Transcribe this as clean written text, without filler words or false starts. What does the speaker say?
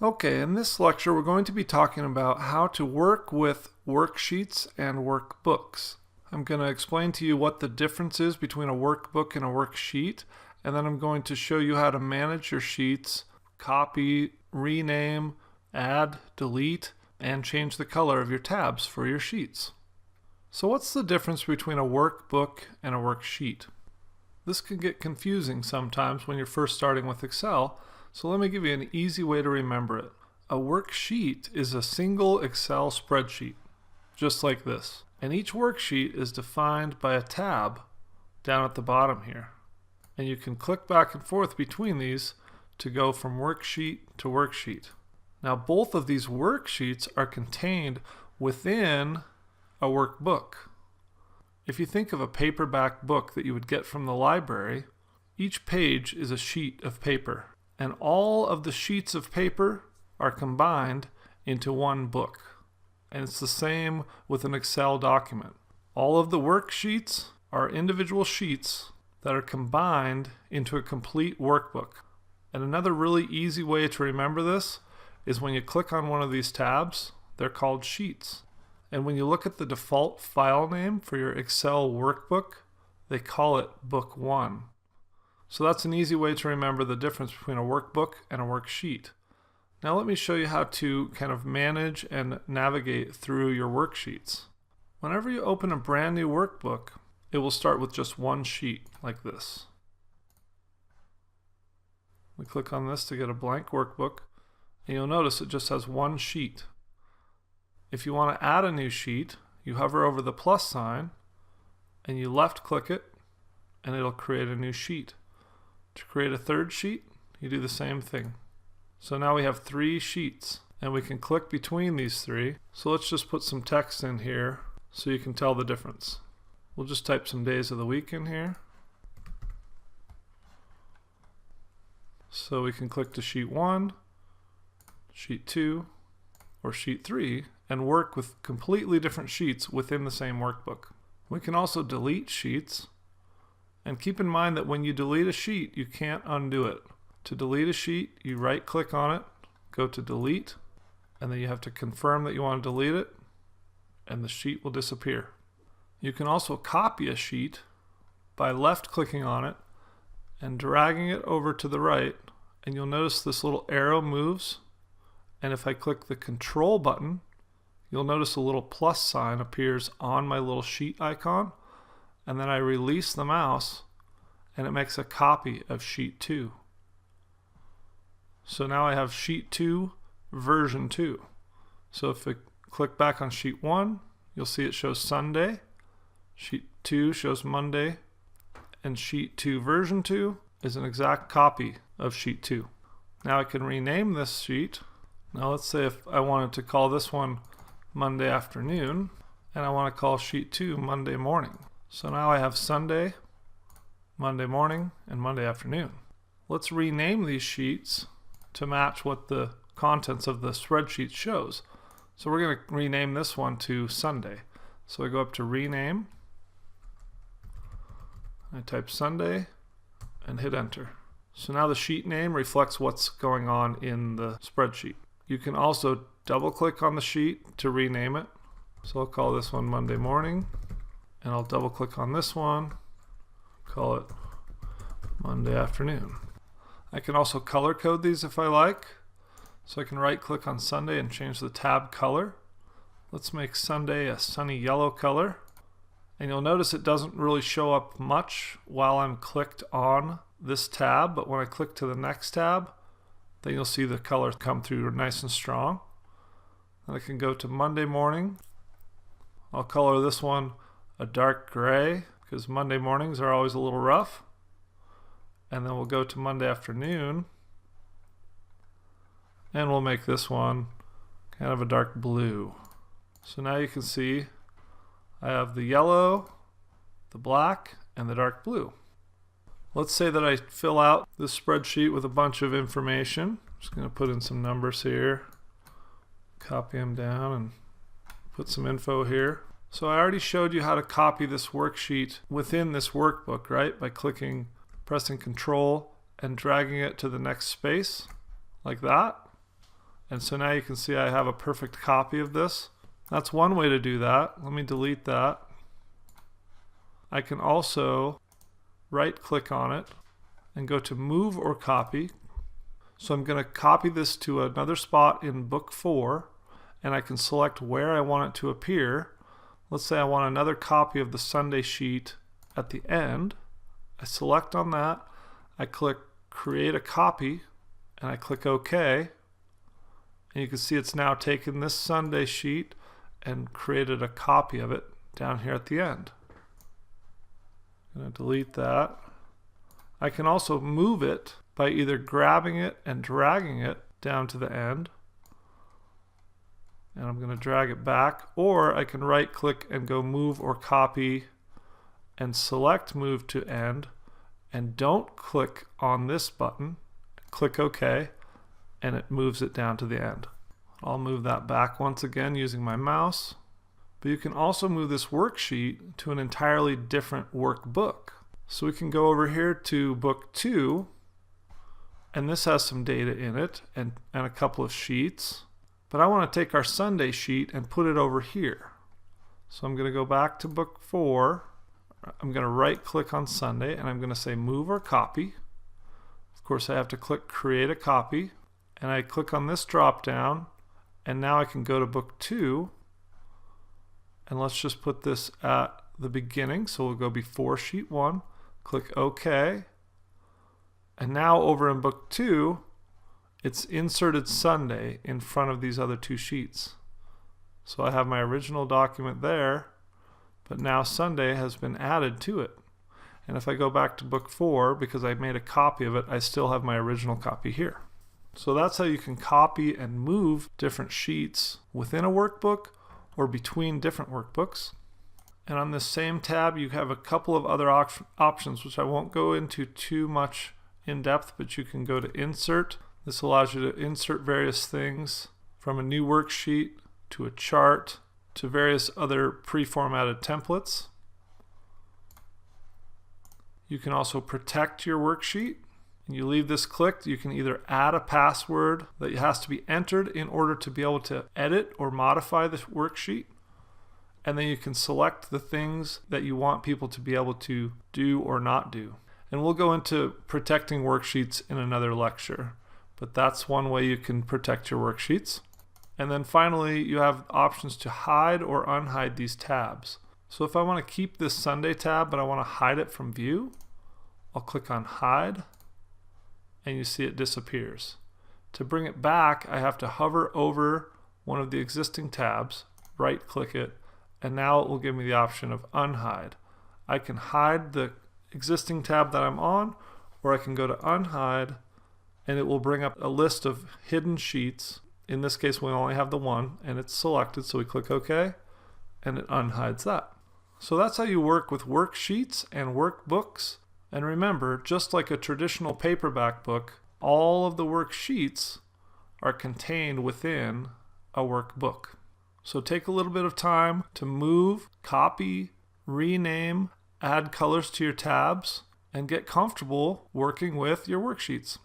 Okay, in this lecture we're going to be talking about how to work with worksheets and workbooks. I'm going to explain to you what the difference is between a workbook and a worksheet, and then I'm going to show you how to manage your sheets, copy, rename, add, delete, and change the color of your tabs for your sheets. So what's the difference between a workbook and a worksheet? This can get confusing sometimes when you're first starting with Excel, so let me give you an easy way to remember it. A worksheet is a single Excel spreadsheet, just like this. And each worksheet is defined by a tab down at the bottom here. And you can click back and forth between these to go from worksheet to worksheet. Now both of these worksheets are contained within a workbook. If you think of a paperback book that you would get from the library, each page is a sheet of paper. And all of the sheets of paper are combined into one book. And it's the same with an Excel document. All of the worksheets are individual sheets that are combined into a complete workbook. And another really easy way to remember this is when you click on one of these tabs, they're called sheets. And when you look at the default file name for your Excel workbook, they call it Book 1. So that's an easy way to remember the difference between a workbook and a worksheet. Now let me show you how to kind of manage and navigate through your worksheets. Whenever you open a brand new workbook, it will start with just one sheet like this. We click on this to get a blank workbook, and you'll notice it just has one sheet. If you want to add a new sheet, you hover over the plus sign and you left click it, and it'll create a new sheet. To create a third sheet, you do the same thing. So now we have 3 sheets, and we can click between these 3. So let's just put some text in here so you can tell the difference. We'll just type some days of the week in here. So we can click to sheet 1, sheet 2, or sheet 3 and work with completely different sheets within the same workbook. We can also delete sheets. And keep in mind that when you delete a sheet, you can't undo it. To delete a sheet, you right click on it, go to delete, and then you have to confirm that you want to delete it, and the sheet will disappear. You can also copy a sheet by left clicking on it and dragging it over to the right, and you'll notice this little arrow moves, and if I click the control button, you'll notice a little plus sign appears on my little sheet icon, and then I release the mouse and it makes a copy of sheet 2. So now I have sheet 2 version 2. So if I click back on sheet 1, you'll see it shows Sunday, sheet 2 shows Monday, and sheet 2 version 2 is an exact copy of sheet 2. Now I can rename this sheet. Now let's say if I wanted to call this one Monday afternoon, and I want to call sheet 2 Monday morning. So now I have Sunday, Monday morning, and Monday afternoon. Let's rename these sheets to match what the contents of the spreadsheet shows. So we're going to rename this one to Sunday. So I go up to rename, I type Sunday, and hit enter. So now the sheet name reflects what's going on in the spreadsheet. You can also double click on the sheet to rename it. So I'll call this one Monday morning. And I'll double click on this one, call it Monday afternoon. I can also color code these if I like. So I can right click on Sunday and change the tab color. Let's make Sunday a sunny yellow color. And you'll notice it doesn't really show up much while I'm clicked on this tab, but when I click to the next tab, then you'll see the color come through nice and strong. Then I can go to Monday morning. I'll color this one a dark gray because Monday mornings are always a little rough. And then we'll go to Monday afternoon and we'll make this one kind of a dark blue. So now you can see I have the yellow, the black, and the dark blue. Let's say that I fill out this spreadsheet with a bunch of information. I'm just going to put in some numbers here, copy them down, and put some info here. So I already showed you how to copy this worksheet within this workbook, right? By pressing Control and dragging it to the next space, like that. And so now you can see I have a perfect copy of this. That's one way to do that. Let me delete that. I can also right click on it and go to move or copy. So I'm going to copy this to another spot in book 4, and I can select where I want it to appear. Let's say I want another copy of the Sunday sheet at the end. I select on that, I click create a copy, and I click OK. And you can see it's now taken this Sunday sheet and created a copy of it down here at the end. I'm going to delete that. I can also move it by either grabbing it and dragging it down to the end. And I'm going to drag it back, or I can right click and go move or copy and select move to end, and don't click on this button. Click OK, and it moves it down to the end. I'll move that back once again using my mouse. But you can also move this worksheet to an entirely different workbook. So we can go over here to book 2, and this has some data in it and a couple of sheets. But I want to take our Sunday sheet and put it over here. So I'm going to go back to book 4. I'm going to right click on Sunday, and I'm going to say move or copy. Of course I have to click create a copy, and I click on this drop down, and now I can go to book 2, and let's just put this at the beginning. So we'll go before sheet 1, click OK, and now over in book 2 it's inserted Sunday in front of these other 2 sheets. So I have my original document there, but now Sunday has been added to it. And if I go back to book 4, because I made a copy of it, I still have my original copy here. So that's how you can copy and move different sheets within a workbook or between different workbooks. And on this same tab you have a couple of other options which I won't go into too much in depth, but you can go to insert. This allows you to insert various things from a new worksheet to a chart to various other pre-formatted templates. You can also protect your worksheet. And you leave this clicked. You can either add a password that has to be entered in order to be able to edit or modify the worksheet. And then you can select the things that you want people to be able to do or not do. And we'll go into protecting worksheets in another lecture. But that's one way you can protect your worksheets. And then finally, you have options to hide or unhide these tabs. So if I want to keep this Sunday tab, but I want to hide it from view, I'll click on hide, and you see it disappears. To bring it back, I have to hover over one of the existing tabs, right click it, and now it will give me the option of unhide. I can hide the existing tab that I'm on, or I can go to unhide, and it will bring up a list of hidden sheets. In this case we only have the one, and it's selected, so we click OK, and it unhides that. So that's how you work with worksheets and workbooks. And remember, just like a traditional paperback book, all of the worksheets are contained within a workbook. So take a little bit of time to move, copy, rename, add colors to your tabs, and get comfortable working with your worksheets.